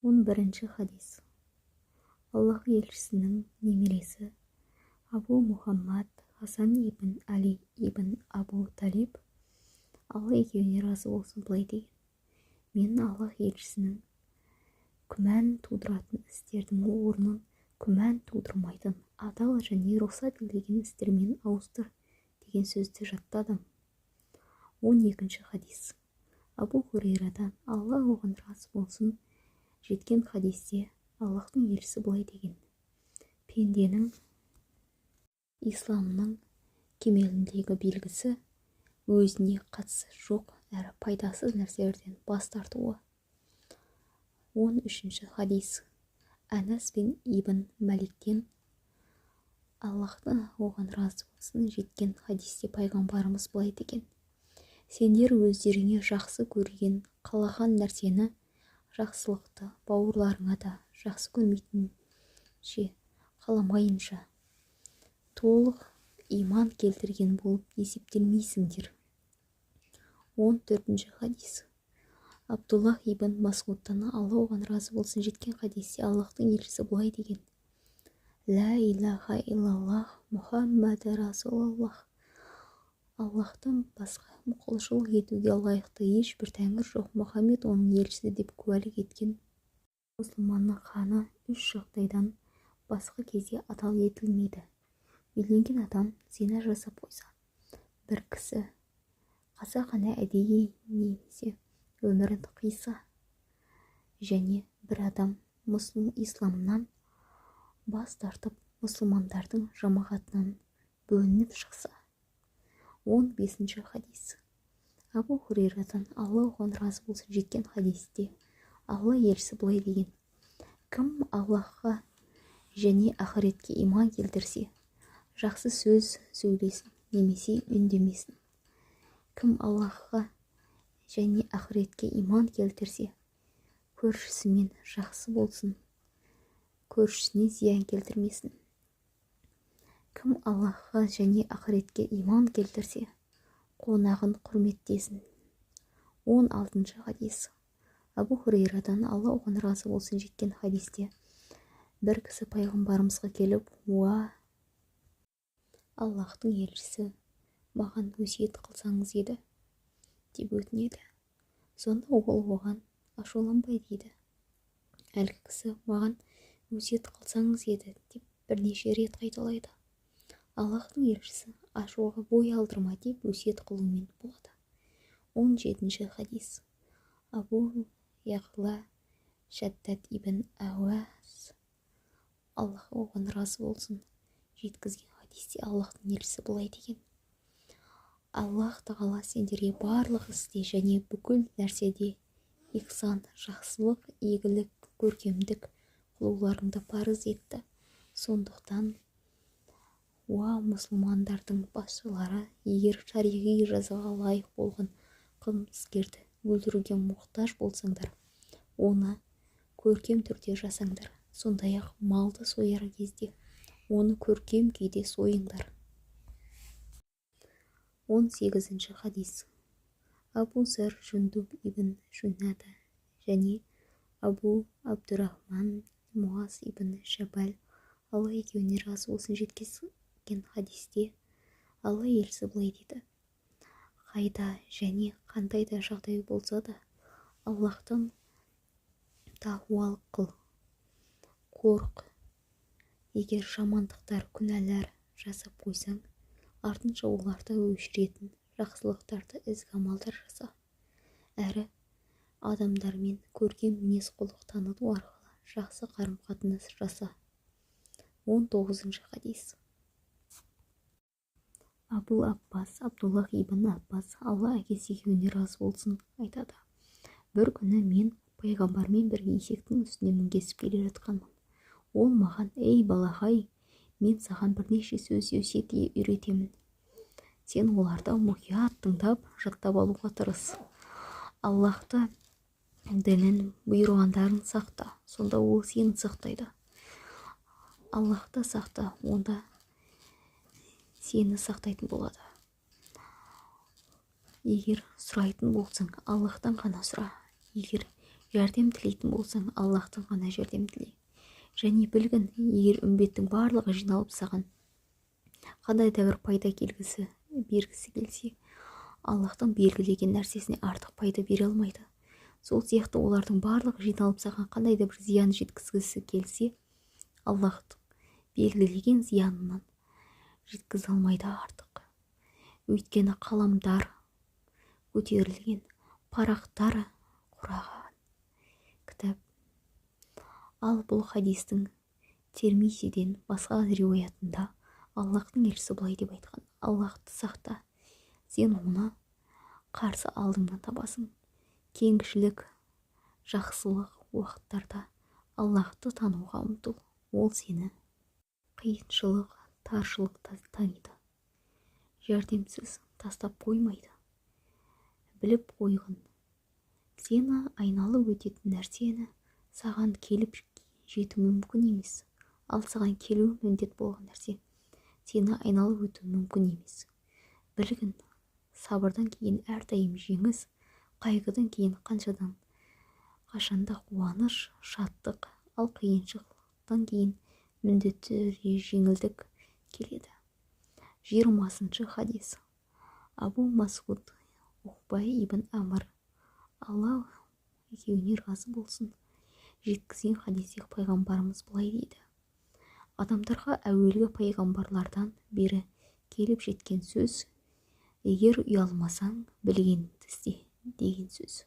11-ші хадис. Аллах елшісінің немересі Абу Мұхаммад Хасан ибн Али ибн Абу Талиб, Алла екеуіне разы болсын, былай деген: мен Аллах елшісінің күмән тудыратын істердің орнын күмән тудырмайтын адал және рұқсат етілген істермен ауыстыр деген сөзді жаттадым. 12-ші хадис. Абу Хурейрадан, Алла оған разы болсын, жеткен хадисте Аллахтың елшісі былай деген: пенденің исламның кемеліндегі белгісі өзіне қатысы жоқ әрі пайдасыз нәрселерден бас тартуы. 13-ші хадис. Анас бин ибн Маликтен, Аллахтың оған разы болсын, жеткен хадисте пайғамбарымыз былай деген: сендер өздеріңе жақсы көрген қалаған нәрсені, жақсылықты бауырларыңа да жақсы көрмейтінше қаламайынша толық иман келтірген болып есептелмейсіңдер. 14-ші хадис. Абдуллах ибн Масудтан, Алла оған разы болсын, жеткен хадисте Аллахтың елшісі былай деген: Ла илаха иллаллах Мұхаммаду Расулаллах. Аллахтан басқа құлшылық етуге лайықты ешбір тәңір жоқ, Мұхаммед оның елшісі деп куәлік еткен. Мұсылманның қаны 3 жағдайдан басқа кезде адал етілмейді. Үйленген адам зина жасап қойса, бір кісі қасақана әдейі немесе өмірін қиса, және бір адам исламнан бас тартып мұсылмандардың жамағатынан бөлініп шықса. 15-ші хадис. Абу Хурейрадан, Алла оған разы болсын, жеткен хадисте Алла елшісі былай деген: кім Аллахқа және ақыретке иман келтірсе, жақсы сөз сөйлесін немесе үндемесін. Кім Аллахқа және ақыретке иман келтірсе, көршісімен жақсы болсын, көршісіне зиян келтірмесін. Кім Аллахқа және ақыретке иман келтірсе, қонағын құрметтесін. 16-ші хадис. Абу Хурейрадан, Алла оған разы болсын, жеткен хадисте бір кісі пайғамбарымызға келіп: уа Аллахтың елшісі, маған өсиет қылсаңыз еді деп өтінеді. Сонда ол оған ашуланбай дейді: әлгі кісі маған өсиет қылсаңыз еді деп бірнеше рет қайталайды. Аллахтың елшісі ашуға бой алдырма деп өсиет қылумен болады. 17-ші хадис. Абу Яғла Шаддад ибн Ауас, Аллах оған разы болсын, жеткізген хадисте Аллахтың елшісі былай деген: Аллах тағала сендерге барлық істе және бүкіл нәрседе ихсан, жақсылық, игілік, көркемдік қылуларыңды парыз етті. Сондықтан уа мұсылмандардың басшылары, егер шариғи жазаға лайық болған қылмыскерді өлтіруге мұқтаж болсаңдар, оны көркем түрде жасаңдар. Сондай-ақ малды сояр кезде оны көркем күйде сойыңдар. 18-ші хадис. Абу Зар Жундуб ибн Жунада және Абу Абдурахман Муаз ибн Шабал, Алла екеуіне разы болсын, жеткен хадисте Алла елшісі былай дейді: қайда және қандай да жағдай болса да Аллахтан тақуалық қыл, қорық. Егер жамандықтар, күнәлар жасап қойсаң, артынша оларды өшіретін жақсылықтарды, ізгі амалдар жаса. Әрі адамдармен көркем мінез құлық таныту арқылы жақсы қарым-қатынас жаса. 19-ші хадис. Абу Аббас, Абдуллах ибн Аббас, Алла әкесі екеуіне разы болсын, айтады: бір күні мен пайғамбармен бірге есектің үстіне мінгесіп келе жатқанмын. Ол маған: ей балақай, мен саған бірнеше сөз өсиет үйретемін. Сен оларды мұқият тыңдап, жаттап алуға тырыс. Аллахты, дінін, бұйырғандарын сақта, сонда ол сені сақтайды. Аллахты сақта, онда сені сақтайтын болады. Егер сұрайтын болсаң, Аллахтан ғана сұра. Егер Жәрдем тілейтін болсаң, Аллахтан ғана жәрдем тіле. Және білгін, егер үмбеттің барлығы жиналып саған қандай да бір пайда бергісі келсе, Аллахтың белгілеген нәрсесіне артық пайда бере алмайды. Сол сияқты олардың барлығы жиналып саған қандай да бір зиян жеткізгісі келсе, Аллахтың белгілеген зиянынан жеткізе алмайды артық. Өйткені қаламдар көтерілген, парақтар құраған кітап. Ал бұл хадистің Термизиден басқа риуаятында Аллахтың елшісі былай деп айтқан: Аллахты сақта, сен оны қарсы алдыңнан табасың. Кеңшілік, жақсылық уақыттарда Аллахты тануға ұмтыл. Ол сені қиыншылық, таршылықта таниды. Жәрдемсіз тастап қоймайды. Біліп қойғын, сені айналып өтетін нәрсені саған келіп жету мүмкін емес. Ал саған келу міндет болған нәрсе сені айналып өту мүмкін емес. Білгін, сабырдан кейін әрдайым жеңіс, қайғыдан кейін қашанда қуаныш, шаттық, ал қиыншылықтан кейін міндетті жеңілдік келеді. 20-шы хадис. Абу Масуд Уқбай ибн Амр, Алла екеуіне разы болсын, жеткізген хадисте пайғамбарымыз былай дейді: адамдарға әуелгі пайғамбарлардан бері келіп жеткен сөз: егер ұялмасаң, білгеніңді істе деген сөз.